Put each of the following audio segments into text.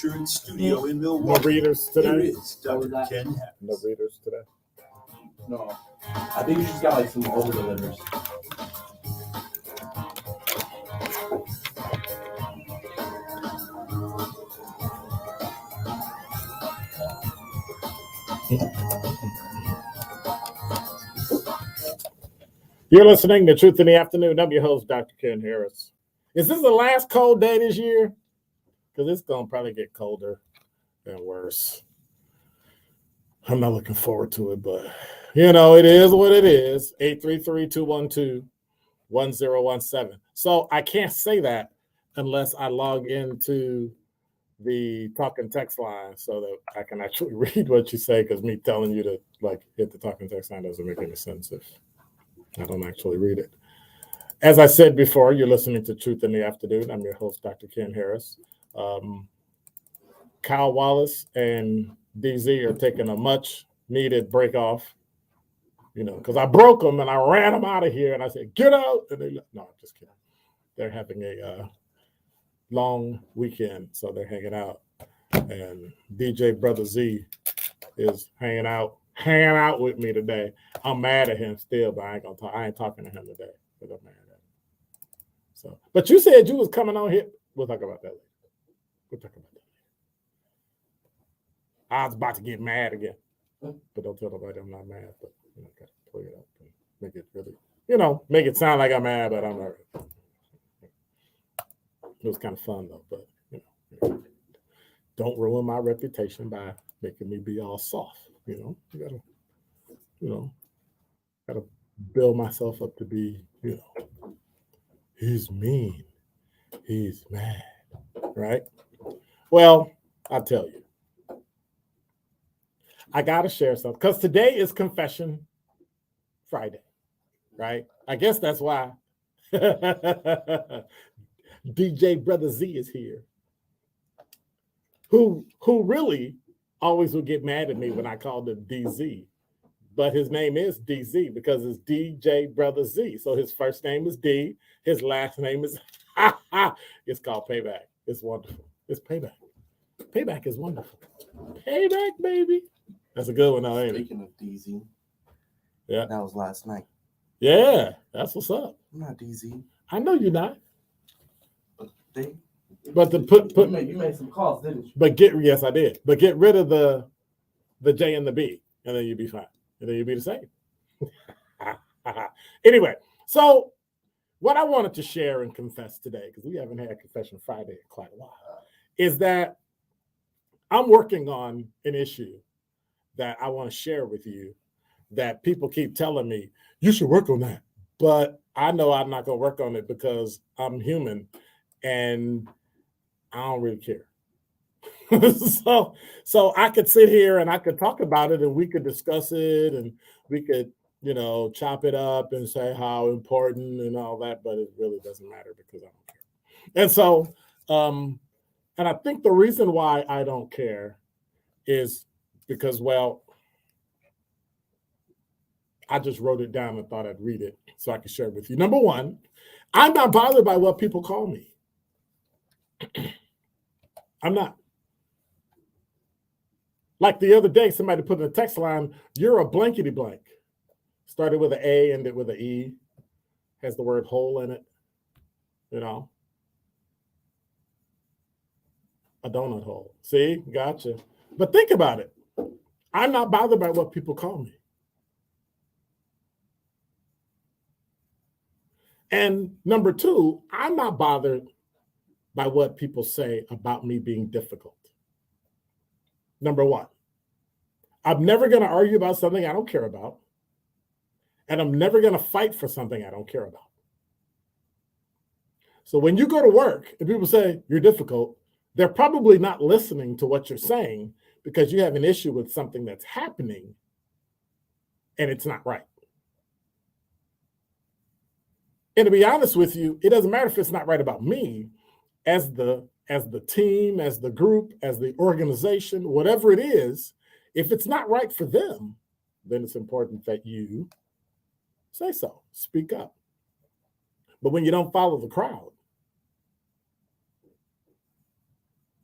Insurance Studio in No Milwaukee. readers today? Here is Dr. Ken Harris. No readers today? No. I think you just got like some over delivers. You're listening to Truth in the Afternoon. I'm your host, Dr. Ken Harris. Is this the last cold day this year? Because it's going to probably get colder and worse. I'm not looking forward to it, but, you know, it is what it is. 833-212-1017. So I can't say that unless I log into the talk and text line so that I can actually read what you say, because me telling you to, like, hit the talk and text line doesn't make any sense if I don't actually read it. As I said before, you're listening to Truth in the Afternoon. I'm your host, Dr. Ken Harris. Kyle Wallace and DZ are taking a much needed break off, you know, because I broke them and I ran them out of here and I said, get out. And they, no, I'm just kidding. They're having a long weekend, so they're hanging out. And DJ Brother Z is hanging out with me today. I'm mad at him still, but I ain't talking to him today because I'm mad at him. So, but you said you was coming on here. We'll talk about that later. I was about to get mad again, but don't tell nobody I'm not mad. But you know, gotta play it up and make it really, you know, make it sound like I'm mad, but I'm not. It was kind of fun though, but you know, don't ruin my reputation by making me be all soft. You gotta build myself up to be, you know, he's mean, he's mad, right? Well, I'll tell you. I got to share something because today is Confession Friday, right? I guess that's why DJ Brother Z is here, who really always would get mad at me when I called him DZ, but his name is DZ because it's DJ Brother Z. So his first name is D, his last name is it's called Payback. It's wonderful. It's Payback. Payback is wonderful. Payback, baby. That's a good one, though, ain't it? Speaking of DZ, yeah, that was last night. Yeah, that's what's up. I'm not DZ. I know you're not. But you made some calls, didn't you? Yes, I did. But get rid of the J and the B, and then you'll be fine. And then you'll be the same. Anyway, so what I wanted to share and confess today, because we haven't had Confession Friday in quite a while, is that I'm working on an issue that I want to share with you that people keep telling me, you should work on that. But I know I'm not going to work on it because I'm human and I don't really care. So I could sit here and I could talk about it and we could discuss it and we could, you know, chop it up and say how important and all that, but it really doesn't matter because I don't care. And so, and I think the reason why I don't care is because, well, I just wrote it down and thought I'd read it so I could share it with you. Number one, I'm not bothered by what people call me. I'm not. Like the other day, somebody put in a text line, you're a blankety blank. Started with an A, ended with an E. Has the word hole in it. You know. A donut hole. See? Gotcha. But think about it. I'm not bothered by what people call me. And number two, I'm not bothered by what people say about me being difficult. Number one, I'm never going to argue about something I don't care about. And I'm never going to fight for something I don't care about. So when you go to work and people say you're difficult, they're probably not listening to what you're saying because you have an issue with something that's happening and it's not right. And to be honest with you, it doesn't matter if it's not right about me, as the team, as the group, as the organization, whatever it is, if it's not right for them, then it's important that you say so, speak up. But when you don't follow the crowd,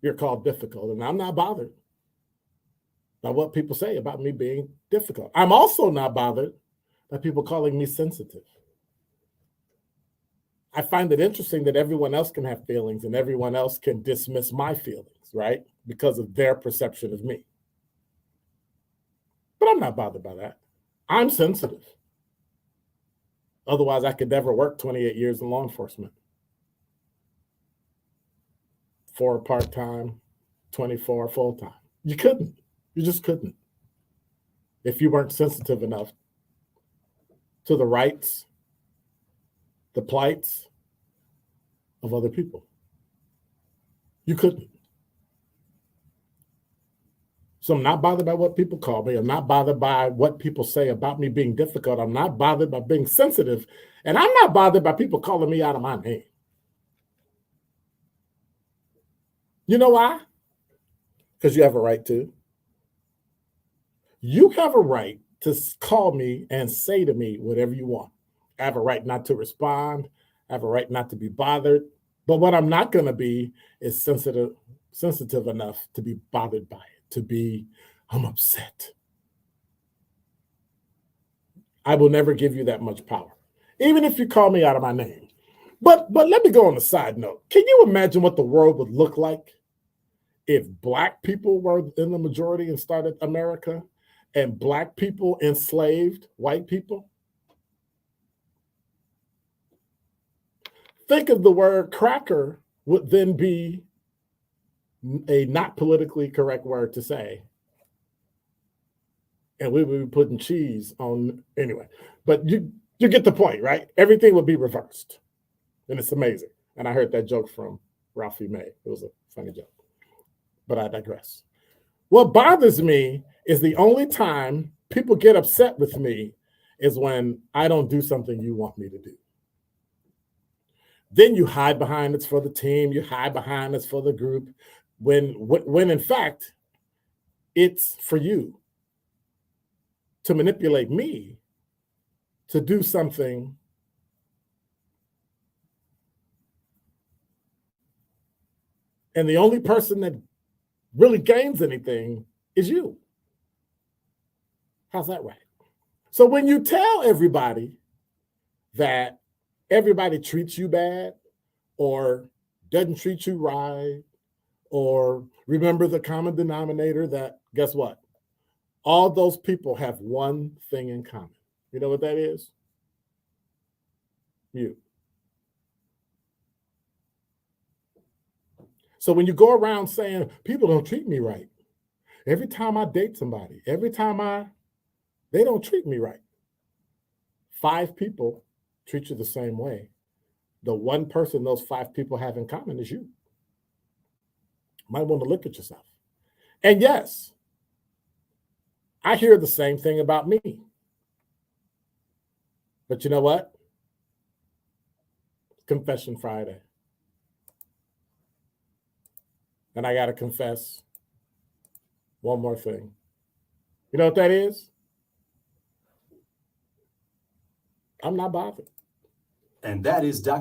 you're called difficult, and I'm not bothered by what people say about me being difficult. I'm also not bothered by people calling me sensitive. I find it interesting that everyone else can have feelings and everyone else can dismiss my feelings, right? Because of their perception of me. But I'm not bothered by that. I'm sensitive. Otherwise, I could never work 28 years in law enforcement. 4 part-time, 24 full-time. You couldn't. You just couldn't. If you weren't sensitive enough to the rights, the plights of other people. You couldn't. So I'm not bothered by what people call me. I'm not bothered by what people say about me being difficult. I'm not bothered by being sensitive. And I'm not bothered by people calling me out of my name. You know why? Because you have a right to. You have a right to call me and say to me whatever you want. I have a right not to respond. I have a right not to be bothered. But what I'm not going to be is sensitive enough to be bothered by it, to be, I'm upset. I will never give you that much power, even if you call me out of my name. But let me go on a side note. Can you imagine what the world would look like if Black people were in the majority and started America, and Black people enslaved white people? Think of the word cracker would then be a not politically correct word to say. And we would be putting cheese on anyway. But you get the point, right? Everything would be reversed. And it's amazing. And I heard that joke from Ralphie May. It was a funny joke. But I digress. What bothers me is the only time people get upset with me is when I don't do something you want me to do. Then you hide behind it's for the team, you hide behind it's for the group, when in fact, it's for you to manipulate me to do something and the only person that really gains anything is you. How's that right? So when you tell everybody that everybody treats you bad or doesn't treat you right, or remember the common denominator that, guess what? All those people have one thing in common. You know what that is? You. So when you go around saying, people don't treat me right, every time I date somebody, they don't treat me right. 5 people treat you the same way. The one person those 5 people have in common is you. Might want to look at yourself. And yes, I hear the same thing about me. But you know what? Confession Friday. And I got to confess one more thing. You know what that is? I'm not bothered. And that is Dr.